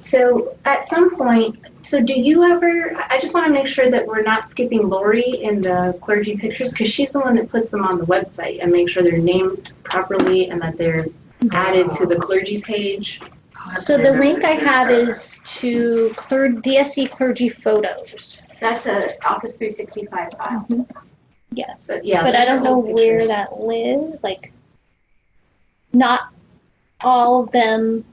[SPEAKER 1] So at some point, so do you ever, I just want to make sure that we're not skipping Lori in the clergy pictures, because she's the one that puts them on the website and makes sure they're named properly and that they're added to the clergy page.
[SPEAKER 3] So the link I have is to DSC clergy photos.
[SPEAKER 7] That's a Office 365 file.
[SPEAKER 3] Yes.
[SPEAKER 1] But yeah,
[SPEAKER 3] But I don't know
[SPEAKER 1] those
[SPEAKER 3] where
[SPEAKER 1] pictures.
[SPEAKER 3] that lives. Like, not all of them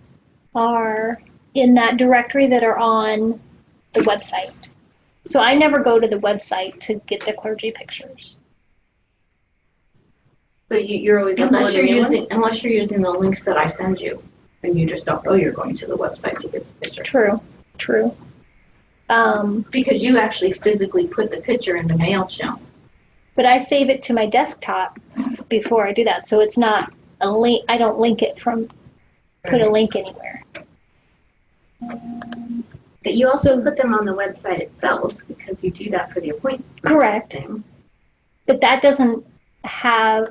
[SPEAKER 3] are in that directory that are on the website. So I never go to the website to get the clergy pictures.
[SPEAKER 1] But you're always uploading new ones?
[SPEAKER 7] Unless you're using the links that I send you, and you just don't know you're going to the website to get the picture.
[SPEAKER 3] True.
[SPEAKER 7] Because you actually physically put the picture in the MailChimp.
[SPEAKER 3] But I save it to my desktop before I do that, so it's not a link. I don't link it put a link anywhere.
[SPEAKER 1] But you also put them on the website itself because you do that for the appointment.
[SPEAKER 3] Correct.
[SPEAKER 1] thing.
[SPEAKER 3] But that doesn't have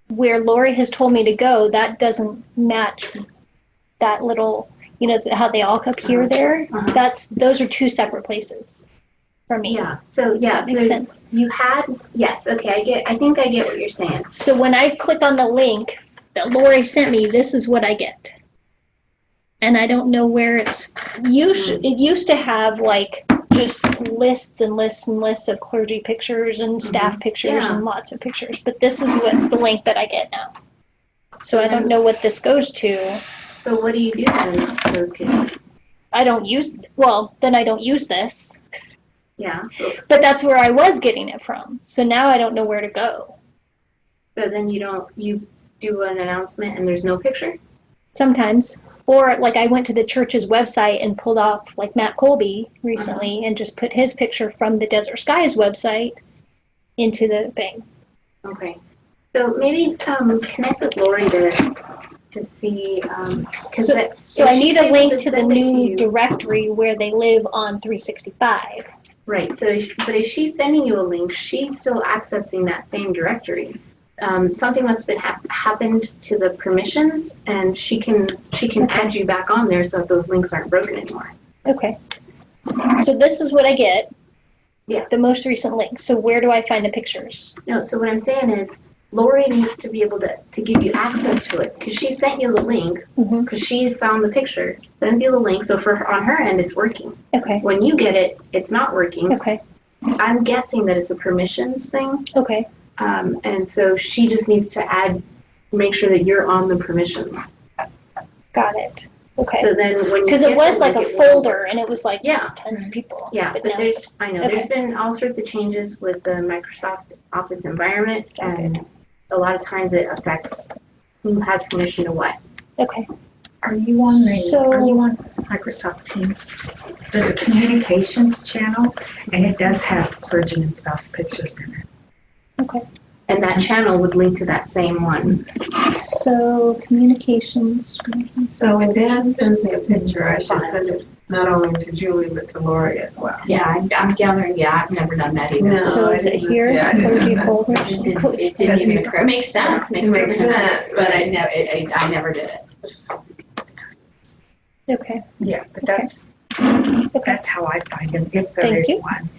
[SPEAKER 3] where Lori has told me to go. That doesn't match that little, how they all appear there. Those are two separate places for me.
[SPEAKER 1] Yeah. So
[SPEAKER 3] That makes sense.
[SPEAKER 1] you had, yes. Okay. I think I get what you're saying.
[SPEAKER 3] So when I click on the link that Lori sent me, this is what I get. And I don't know where it used to have like just lists and lists and lists of clergy pictures and staff pictures
[SPEAKER 1] Yeah.
[SPEAKER 3] and lots of pictures. But this is what the link that I get now. So I don't know what this goes to.
[SPEAKER 1] So what do you do in those cases?
[SPEAKER 3] Then I don't use this.
[SPEAKER 1] Yeah.
[SPEAKER 3] But that's where I was getting it from. So now I don't know where to go.
[SPEAKER 1] So then you do an announcement and there's no picture?
[SPEAKER 3] Sometimes. Or like I went to the church's website and pulled off like Matt Colby recently and just put his picture from the Desert Skies website into the thing.
[SPEAKER 1] Okay. So maybe connect with Lori to see.
[SPEAKER 3] So I need a link to the new directory where they live on 365.
[SPEAKER 1] Right. So, but if she's sending you a link, she's still accessing that same directory. Something must have happened to the permissions, and she can add you back on there so that those links aren't broken anymore.
[SPEAKER 3] Okay. So this is what I get.
[SPEAKER 1] Yeah.
[SPEAKER 3] The most recent link. So where do I find the pictures?
[SPEAKER 1] No. So what I'm saying is, Lori needs to be able to give you access to it because she sent you the link because she found the picture, sends you the link. So for her, on her end, it's working.
[SPEAKER 3] Okay.
[SPEAKER 1] When you get it, it's not working.
[SPEAKER 3] Okay.
[SPEAKER 1] I'm guessing that it's a permissions thing.
[SPEAKER 3] Okay.
[SPEAKER 1] And so she just needs to make sure that you're on the permissions.
[SPEAKER 3] Got it. Okay.
[SPEAKER 1] So then when
[SPEAKER 3] because it was like a folder and it was like
[SPEAKER 1] yeah,
[SPEAKER 3] tons of people.
[SPEAKER 1] Yeah, but
[SPEAKER 3] now
[SPEAKER 1] there's I know
[SPEAKER 3] okay.
[SPEAKER 1] there's been all sorts of changes with the Microsoft Office environment, and a lot of times it affects who has permission to what.
[SPEAKER 3] Okay.
[SPEAKER 6] Are you on Microsoft Teams? There's a communications channel, and it does have clergy and spouse pictures in it.
[SPEAKER 3] Okay.
[SPEAKER 1] And that channel would link to that same one.
[SPEAKER 3] So communications.
[SPEAKER 5] So when Dan sends me a picture, I should send it not only to Julie but to Lori as well.
[SPEAKER 7] Yeah, I'm gathering. Yeah, I've never done that either.
[SPEAKER 5] No.
[SPEAKER 3] So is it here?
[SPEAKER 5] Yeah, I didn't
[SPEAKER 3] Clergy
[SPEAKER 5] know.
[SPEAKER 3] folders.
[SPEAKER 7] It didn't even occur. It makes sense. Makes perfect sense. But
[SPEAKER 5] right.
[SPEAKER 7] I never did it.
[SPEAKER 3] Okay.
[SPEAKER 6] Yeah, but that's how I find them, if there
[SPEAKER 3] Thank
[SPEAKER 6] is
[SPEAKER 3] you.
[SPEAKER 6] one.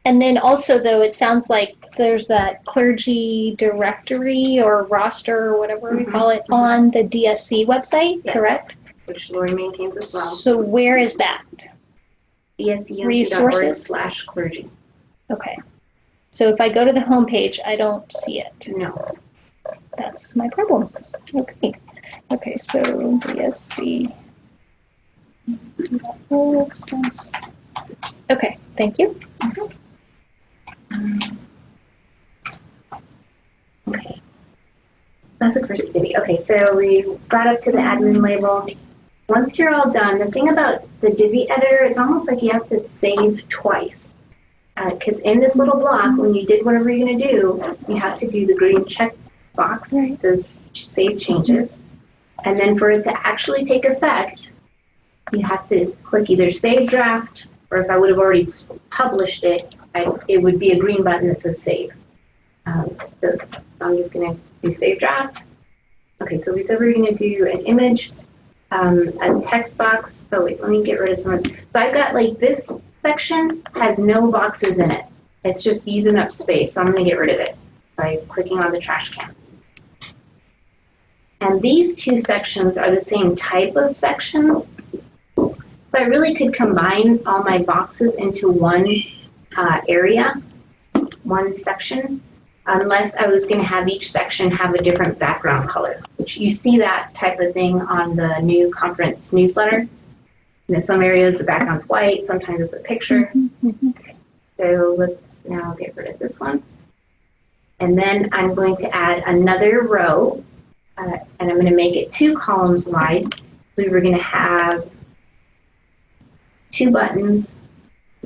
[SPEAKER 3] And then also, though, it sounds like there's that clergy directory or roster or whatever we call it on the DSC website,
[SPEAKER 1] Yes.
[SPEAKER 3] correct?
[SPEAKER 1] Which Lori maintains as well.
[SPEAKER 3] So where is that?
[SPEAKER 1] ESCMC.org /clergy.
[SPEAKER 3] Okay. So if I go to the homepage, I don't see it.
[SPEAKER 1] No.
[SPEAKER 3] That's my problem. Okay. Okay, so DSC. Okay, thank you.
[SPEAKER 1] Okay. That's a first Divi. Okay, so we got up to the admin label. Once you're all done, the thing about the Divi editor, it's almost like you have to save twice. Because in this little block, when you did whatever you're going to do, you have to do the green check box, those save changes. And then for it to actually take effect, you have to click either Save Draft, or if I would have already published it, it would be a green button that says Save. So I'm just going to do Save Draft. Okay, so we said we're going to do an image, a text box. Oh wait, let me get rid of some. So I've got like this section has no boxes in it. It's just using up space, so I'm going to get rid of it by clicking on the trash can. And these two sections are the same type of sections. So I really could combine all my boxes into one area, one section, unless I was going to have each section have a different background color, which you see that type of thing on the new conference newsletter. In some areas, the background's white, sometimes it's a picture. So let's now get rid of this one. And then I'm going to add another row, and I'm going to make it 2 columns wide. We were going to have 2 buttons.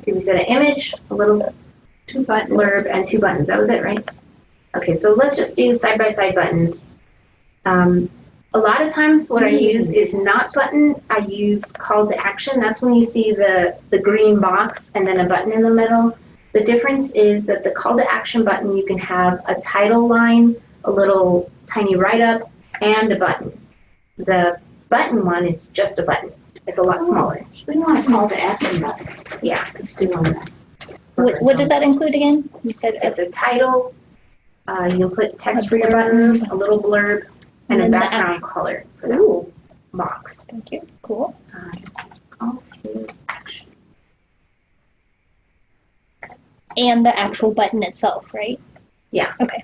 [SPEAKER 1] So we said an image, a little 2 button blurb, and 2 buttons. That was it, right? Okay, so let's just do side-by-side buttons. A lot of times what I use is not button. I use call to action. That's when you see the green box and then a button in the middle. The difference is that the call to action button, you can have a title line, a little tiny write-up, and a button. The button one is just a button. It's a lot smaller.
[SPEAKER 7] We want to call the action button.
[SPEAKER 1] Yeah.
[SPEAKER 7] Let's do one of that.
[SPEAKER 3] What does that include again? You said
[SPEAKER 1] It's a title. You can put text for your buttons, a little blurb, and a
[SPEAKER 3] then the
[SPEAKER 1] background color for the
[SPEAKER 3] Ooh,
[SPEAKER 1] box.
[SPEAKER 3] thank you. Cool.
[SPEAKER 1] Call to action.
[SPEAKER 3] And the actual button itself, right?
[SPEAKER 1] Yeah.
[SPEAKER 3] Okay.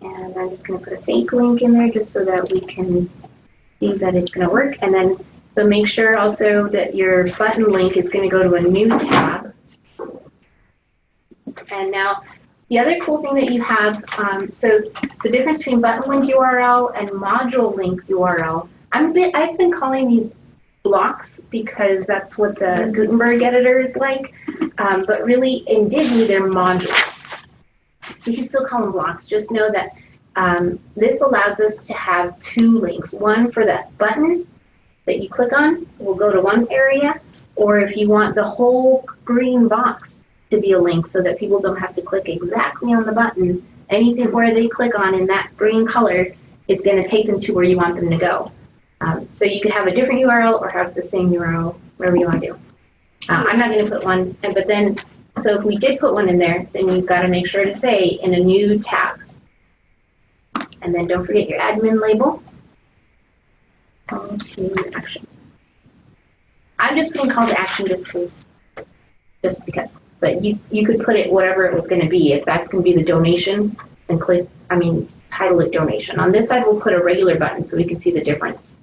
[SPEAKER 1] And I'm just going to put a fake link in there just so that we can see that it's going to work. And then So make sure also that your button link is going to go to a new tab. And now, the other cool thing that you have, so the difference between button link URL and module link URL, I've been calling these blocks because that's what the Gutenberg editor is like, but really in Divi they're modules. You can still call them blocks. Just know that this allows us to have two links. One for that button that you click on will go to one area, or if you want the whole green box to be a link so that people don't have to click exactly on the button, anything where they click on in that green color is going to take them to where you want them to go. So you could have a different URL or have the same URL, wherever you want to do. I'm not going to put one, but then, so if we did put one in there, then you've got to make sure to say in a new tab. And then don't forget your admin label. Call to action. I'm just putting call to action just because. But you could put it whatever it was going to be. If that's going to be the donation, then title it donation. On this side, we'll put a regular button so we can see the difference.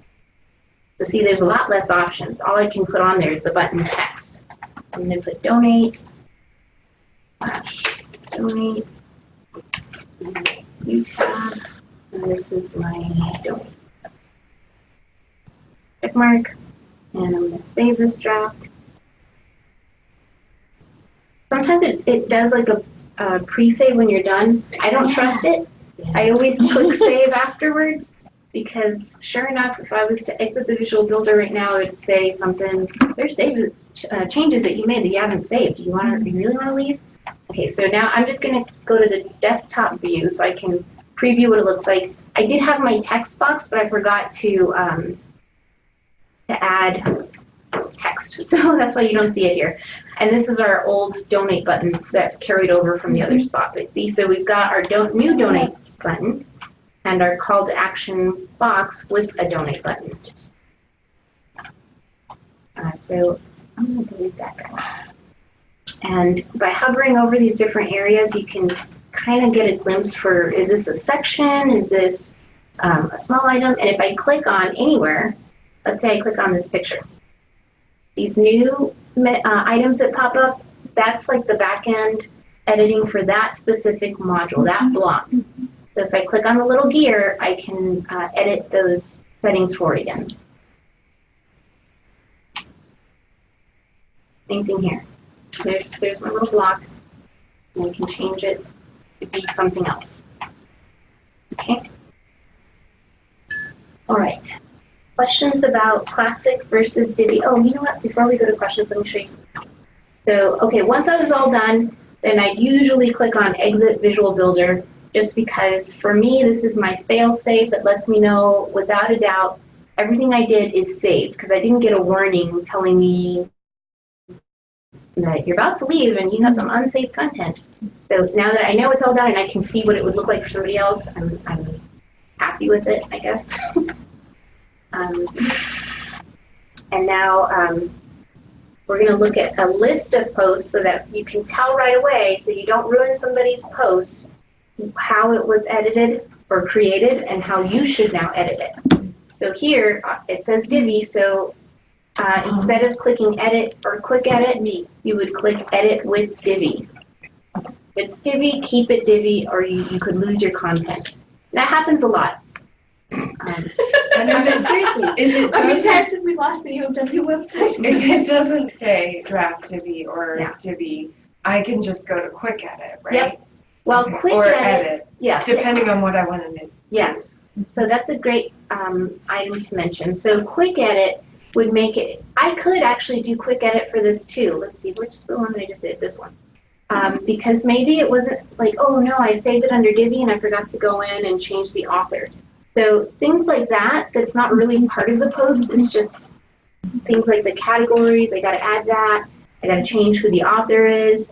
[SPEAKER 1] So see, there's a lot less options. All I can put on there is the button text. I'm going to put donate, /donate, new tab, and this is my donate. Check mark, and I'm going to save this draft. Sometimes it does like a pre-save when you're done. I don't trust it. I always click save afterwards because sure enough, if I was to exit the Visual Builder right now, it would say something, there's changes that you made that you haven't saved. Do you really want to leave? Okay, so now I'm just going to go to the desktop view so I can preview what it looks like. I did have my text box, but I forgot to add text, so that's why you don't see it here. And this is our old donate button that carried over from the other spot. But see, so we've got our new donate button and our call to action box with a donate button. So I'm going to delete that guy. And by hovering over these different areas, you can kind of get a glimpse for, is this a section? Is this a small item? And if I click on anywhere, let's say I click on this picture, these new items that pop up, that's like the back end editing for that specific module, that block. So if I click on the little gear, I can edit those settings for it again. Same thing here. There's my little block, and I can change it to be something else. Okay. All right. Questions about Classic versus Divi? Oh, you know what? Before we go to questions, let me show you something. So, okay, once I was all done, then I usually click on Exit Visual Builder, just because for me, this is my fail-safe that lets me know without a doubt everything I did is saved, because I didn't get a warning telling me that you're about to leave and you have some unsaved content. So now that I know it's all done and I can see what it would look like for somebody else, I'm happy with it, I guess. And now we're going to look at a list of posts so that you can tell right away, so you don't ruin somebody's post, how it was edited or created and how you should now edit it. So here it says Divi, so instead of clicking edit or quick edit, you would click edit with Divi. If it's Divi, keep it Divi, or you could lose your content. That happens a lot. Seriously.
[SPEAKER 5] If
[SPEAKER 7] we lost the UMW website.
[SPEAKER 5] it doesn't say draft Divi or Divi, I can just go to quick edit, right?
[SPEAKER 1] Yep. Well, quick
[SPEAKER 5] or
[SPEAKER 1] edit, yeah,
[SPEAKER 5] depending on what I want to do.
[SPEAKER 1] Yes. So that's a great item to mention. So quick edit would make it, I could actually do quick edit for this too. Let's see, which is the one that I just did, this one. Because maybe it wasn't like, oh no, I saved it under Divi and I forgot to go in and change the author. So things like that, that's not really part of the post, it's just things like the categories, I gotta add that, I gotta change who the author is.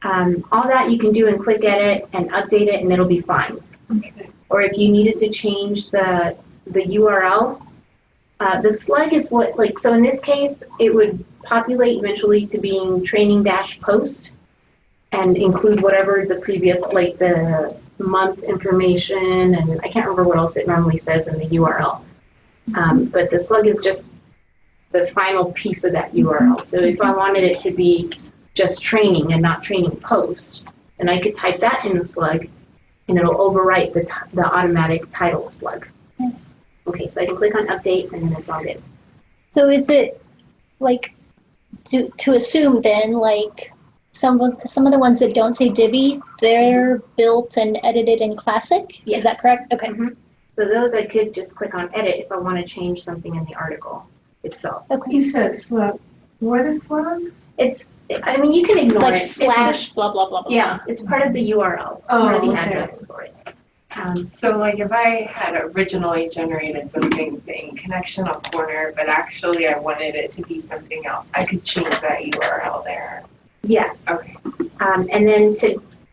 [SPEAKER 1] All that you can do in quick edit and update it and it'll be fine.
[SPEAKER 5] Okay.
[SPEAKER 1] Or if you needed to change the URL, the slug is what, like, so in this case, it would populate eventually to being training-post and include whatever the previous, like the month information, and I can't remember what else it normally says in the URL. But the slug is just the final piece of that URL. So if I wanted it to be just training and not training post, then I could type that in the slug and it'll overwrite the automatic title slug. Okay, so I can click on update and then it's all good.
[SPEAKER 3] So is it like to assume then like some of the ones that don't say Divi, they're built and edited in Classic?
[SPEAKER 1] Yes.
[SPEAKER 3] Is that correct? Okay.
[SPEAKER 1] Mhm. So those I could just click on edit if I want to change something in the article itself.
[SPEAKER 3] Okay.
[SPEAKER 5] You said slug. What is slug?
[SPEAKER 1] I mean, you can
[SPEAKER 3] It's
[SPEAKER 1] ignore
[SPEAKER 3] like
[SPEAKER 1] it.
[SPEAKER 3] slash blah blah blah blah.
[SPEAKER 1] Yeah, it's part of the URL, part of the address for it.
[SPEAKER 8] So like if I had originally generated something saying connection on corner, but actually I wanted it to be something else, I could change that URL there.
[SPEAKER 1] Yes.
[SPEAKER 8] Okay.
[SPEAKER 1] And then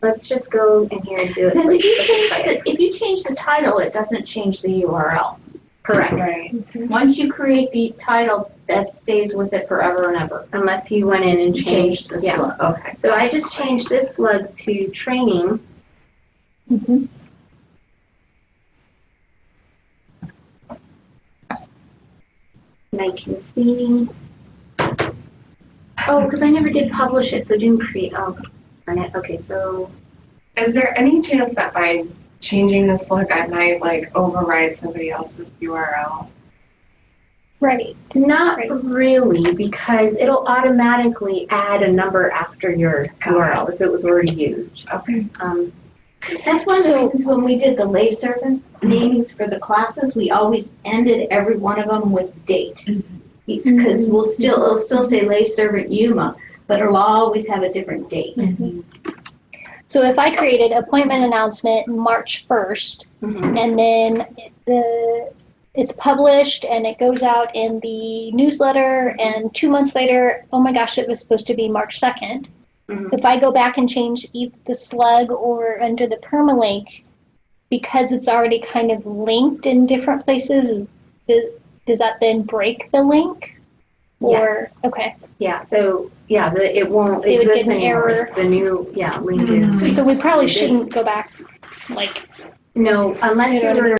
[SPEAKER 1] let's just go in here and do it.
[SPEAKER 7] Because
[SPEAKER 1] Like,
[SPEAKER 7] if you change the title, it doesn't change the URL.
[SPEAKER 1] correct.
[SPEAKER 8] Right.
[SPEAKER 7] Once you create the title, that stays with it forever and ever.
[SPEAKER 1] Unless you went in and
[SPEAKER 7] Change
[SPEAKER 1] changed
[SPEAKER 7] the slug.
[SPEAKER 1] Okay. So I just changed this slug to training.
[SPEAKER 3] Mm-hmm.
[SPEAKER 1] And I can see. Oh, because I never did publish it, so it didn't create. Oh, darn it. Okay, so.
[SPEAKER 8] Is there any chance that by changing the slug I might like override somebody else's URL?
[SPEAKER 3] Right.
[SPEAKER 1] Not
[SPEAKER 3] Right.
[SPEAKER 1] really, because it'll automatically add a number after your URL if it was already used.
[SPEAKER 8] Okay.
[SPEAKER 7] That's one of the reasons when we did the lay servant namings for the classes, we always ended every one of them with date. Because it'll still say lay servant Yuma, but it'll always have a different date.
[SPEAKER 3] So if I created appointment announcement March 1st,
[SPEAKER 1] Mhm.
[SPEAKER 3] and then it's published and it goes out in the newsletter, and 2 months later, oh my gosh, it was supposed to be March 2nd.
[SPEAKER 1] Mhm.
[SPEAKER 3] If I go back and change the slug or under the permalink, because it's already kind of linked in different places, does that then break the link? Or,
[SPEAKER 1] Yes.
[SPEAKER 3] okay.
[SPEAKER 1] Yeah, so, yeah, it won't
[SPEAKER 3] It would get
[SPEAKER 1] exist
[SPEAKER 3] an
[SPEAKER 1] anymore.
[SPEAKER 3] error.
[SPEAKER 1] The new, link is.
[SPEAKER 3] So we probably shouldn't go back, like,
[SPEAKER 1] No, unless
[SPEAKER 3] You know
[SPEAKER 1] you
[SPEAKER 3] what I
[SPEAKER 1] were